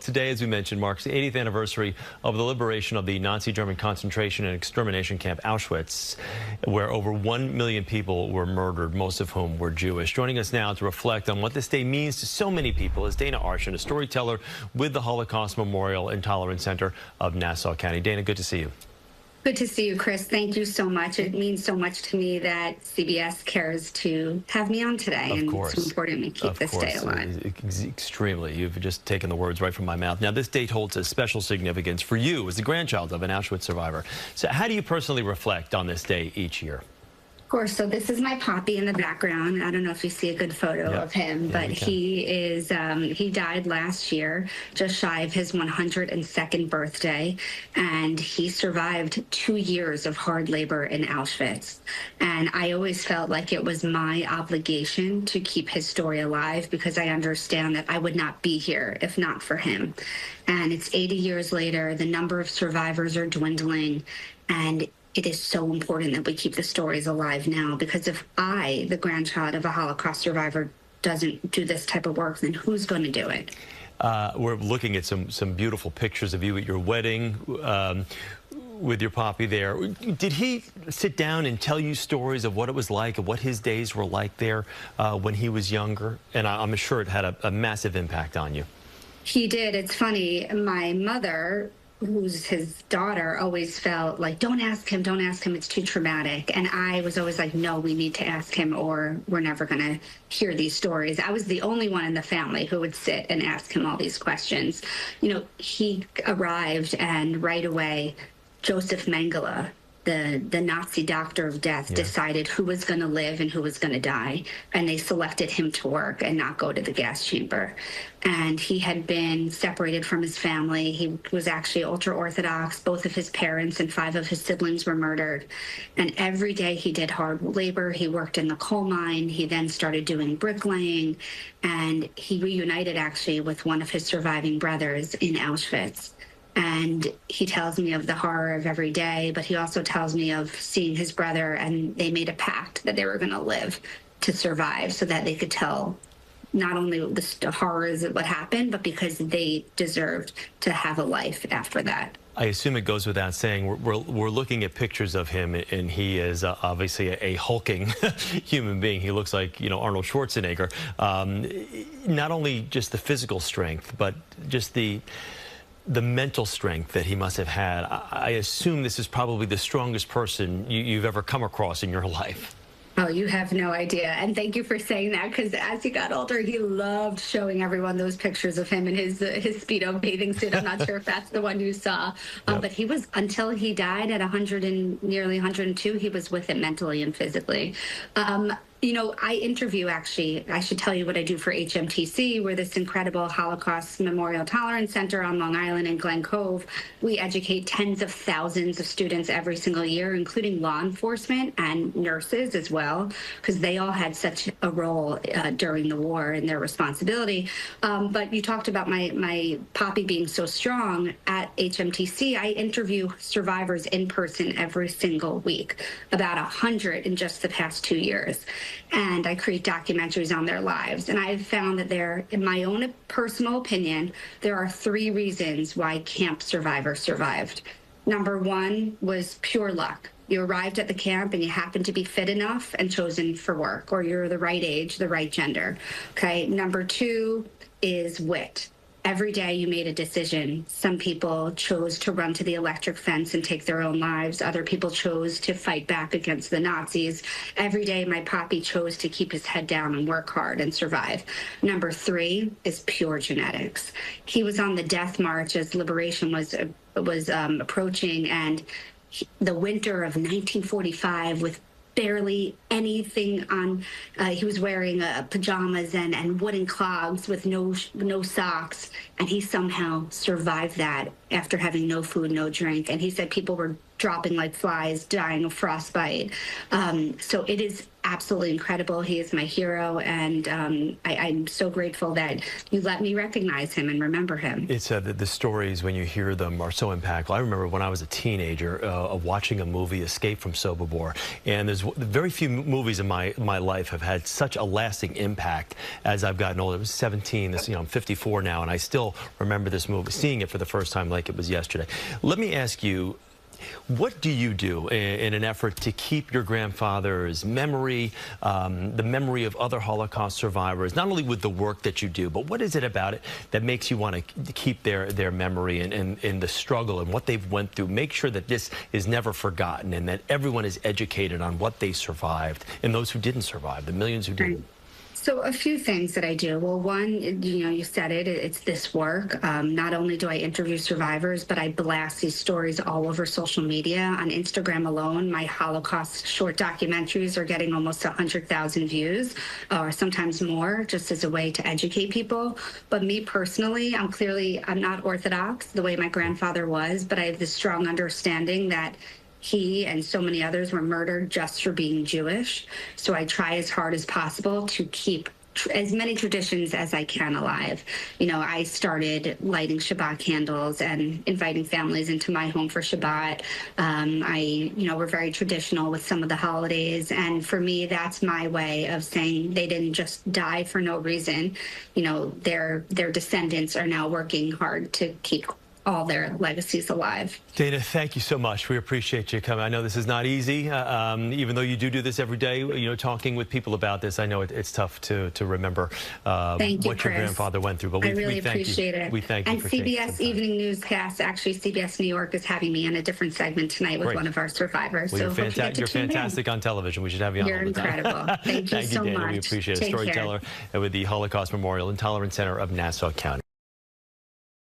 Today, as we mentioned, marks the 80th anniversary of the liberation of the Nazi German concentration and extermination camp Auschwitz, where over 1 million people were murdered, most of whom were Jewish. Joining us now to reflect on what this day means to so many people is Dana Arschin, a storyteller with the Holocaust Memorial and Tolerance Center of Nassau County. Dana, good to see you. Good to see you, Chris. Thank you so much. It means so much to me that CBS cares to have me on today. Of course. It's important to keep this day alive. Extremely. You've just taken the words right from my mouth. Now, this date holds a special significance for you as the grandchild of an Auschwitz survivor. So how do you personally reflect on this day each year? Of course. So this is my poppy in the background. I don't know if you see a good photo of him, but he died last year, just shy of his 102nd birthday, and he survived 2 years of hard labor in Auschwitz. And I always felt like it was my obligation to keep his story alive because I understand that I would not be here if not for him. And it's 80 years later, the number of survivors are dwindling, and it is so important that we keep the stories alive now, because if I, the grandchild of a Holocaust survivor, doesn't do this type of work, then who's going to do it? We're looking at some beautiful pictures of you at your wedding with your poppy there. Did he sit down and tell you stories of what it was like, of what his days were like there when he was younger? And I'm sure it had a massive impact on you. He did. It's funny. My mother, who's his daughter, always felt like, don't ask him, it's too traumatic. And I was always like, no, we need to ask him or we're never going to hear these stories. I was the only one in the family who would sit and ask him all these questions. You know, he arrived and right away, Joseph Mengele, the Nazi doctor of death, decided who was going to live and who was going to die. And they selected him to work and not go to the gas chamber. And he had been separated from his family. He was actually ultra-Orthodox. Both of his parents and 5 of his siblings were murdered. And every day he did hard labor. He worked in the coal mine. He then started doing bricklaying. And he reunited actually with one of his surviving brothers in Auschwitz. And he tells me of the horror of every day, but he also tells me of seeing his brother, and they made a pact that they were going to live to survive so that they could tell not only the horrors of what happened, but because they deserved to have a life after that. I assume it goes without saying, we're looking at pictures of him, and he is obviously a hulking human being. He looks like, Arnold Schwarzenegger. Not only just the physical strength, but just the mental strength that he must have had. I assume this is probably the strongest person you've ever come across in your life. Oh, you have no idea. And thank you for saying that, because as he got older, he loved showing everyone those pictures of him in his Speedo bathing suit. I'm not sure if that's the one you saw. But he was, until he died at 100 and nearly 102, he was with it mentally and physically. I interview, actually, I should tell you what I do for HMTC. We're this incredible Holocaust Memorial Tolerance Center on Long Island in Glen Cove. We educate tens of thousands of students every single year, including law enforcement and nurses as well, because they all had such a role during the war and their responsibility. But you talked about my poppy being so strong. At HMTC, I interview survivors in person every single week, about 100 in just the past 2 years. And I create documentaries on their lives. And I've found that in my own personal opinion, there are 3 reasons why camp survivors survived. Number 1 was pure luck. You arrived at the camp and you happened to be fit enough and chosen for work, or you're the right age, the right gender. Okay. Number 2 is wit. Every day you made a decision. Some people chose to run to the electric fence and take their own lives. Other people chose to fight back against the Nazis. Every day my poppy chose to keep his head down and work hard and survive. Number 3 is pure genetics. He was on the death march as liberation was approaching, and the winter of 1945, with barely anything on. He was wearing pajamas and wooden clogs with no socks, and he somehow survived that after having no food, no drink. And he said people were dropping like flies, dying of frostbite. So it is absolutely incredible. He is my hero, and I'm so grateful that you let me recognize him and remember him. It's the stories, when you hear them, are so impactful. I remember when I was a teenager watching a movie, Escape from Sobibor, and there's very few movies in my life have had such a lasting impact as I've gotten older. I was 17, I'm 54 now, and I still remember this movie, seeing it for the first time like it was yesterday. Let me ask you, what do you do in an effort to keep your grandfather's memory, the memory of other Holocaust survivors, not only with the work that you do, but what is it about it that makes you want to keep their memory and the struggle and what they've went through, make sure that this is never forgotten and that everyone is educated on what they survived and those who didn't survive, the millions who didn't? So a few things that I do. Well, one, you said it, it's this work. Not only do I interview survivors, but I blast these stories all over social media. On Instagram alone, my Holocaust short documentaries are getting almost 100,000 views, or sometimes more, just as a way to educate people. But me personally, I'm not Orthodox the way my grandfather was, but I have this strong understanding that he and so many others were murdered just for being Jewish. So I try as hard as possible to keep as many traditions as I can alive. I started lighting Shabbat candles and inviting families into my home for Shabbat. We're very traditional with some of the holidays. And for me, that's my way of saying they didn't just die for no reason. Their descendants are now working hard to keep all their legacies alive. Dana, thank you so much. We appreciate you coming. I know this is not easy, even though you do this every day, talking with people about this. I know it's tough to remember what your grandfather went through, but I really appreciate it. We thank you and for CBS Evening Newscast, actually CBS New York is having me in a different segment tonight with one of our survivors. Well, so you're fantastic on television. We should have you on You're all the time. incredible. Thank you so Dana. much. We appreciate it. Take Storyteller care. with the Holocaust Memorial and Tolerance Center of Nassau County.